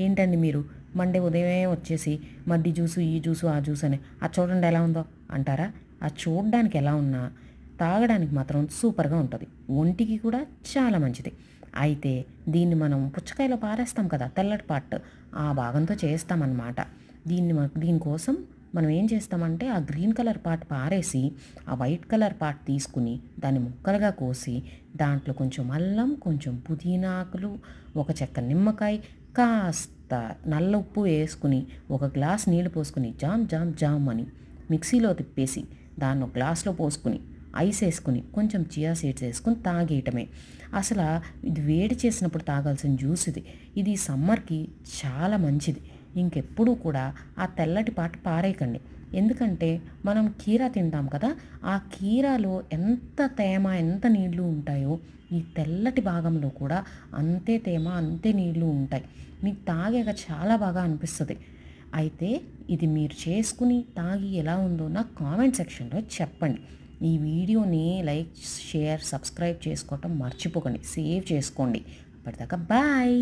ఏంటండి మీరు మండే ఉదయమే వచ్చేసి మడ్డి జ్యూసు ఈ జ్యూసు ఆ జ్యూస్ అని అది చూడండి ఎలా ఉందో అంటారా? అది చూడడానికి ఎలా ఉన్నా తాగడానికి మాత్రం సూపర్గా ఉంటుంది, ఒంటికి కూడా చాలా మంచిది. అయితే దీన్ని మనం పుచ్చకాయలో పారేస్తాం కదా తెల్లటి పార్ట్, ఆ భాగంతో చేస్తామన్నమాట. దీనికోసం మనం ఏం చేస్తామంటే ఆ గ్రీన్ కలర్ పార్ట్ పారేసి ఆ వైట్ కలర్ పార్ట్ తీసుకుని దాన్ని ముక్కలుగా కోసి దాంట్లో కొంచెం అల్లం, కొంచెం పుదీనా ఆకులు, ఒక చెక్క నిమ్మకాయ, కాస్త నల్ల ఉప్పు వేసుకుని ఒక గ్లాస్ నీళ్లు పోసుకుని జామ్ జామ్ జామ్ అని మిక్సీలో తిప్పేసి దాన్ని ఒక గ్లాస్లో పోసుకుని ఐస్ వేసుకుని కొంచెం చియా సీడ్స్ వేసుకుని తాగేయటమే. అసలు ఇది వేడి చేసినప్పుడు తాగాల్సిన జ్యూస్ ఇది. ఇది సమ్మర్కి చాలా మంచిది. ఇంకెప్పుడు కూడా ఆ తెల్లటి పాట పారేయకండి. ఎందుకంటే మనం కీరా తింటాం కదా, ఆ కీరాలో ఎంత తేమ ఎంత నీళ్లు ఉంటాయో ఈ తెల్లటి భాగంలో కూడా అంతే తేమ అంతే నీళ్లు ఉంటాయి. మీకు తాగాక చాలా బాగా అనిపిస్తుంది. అయితే ఇది మీరు చేసుకుని తాగి ఎలా ఉందో నాకు కామెంట్ సెక్షన్లో చెప్పండి. ఈ వీడియోని లైక్, షేర్, సబ్స్క్రైబ్ చేసుకోవటం మర్చిపోకండి. సేవ్ చేసుకోండి. అప్పటిదాకా బాయ్.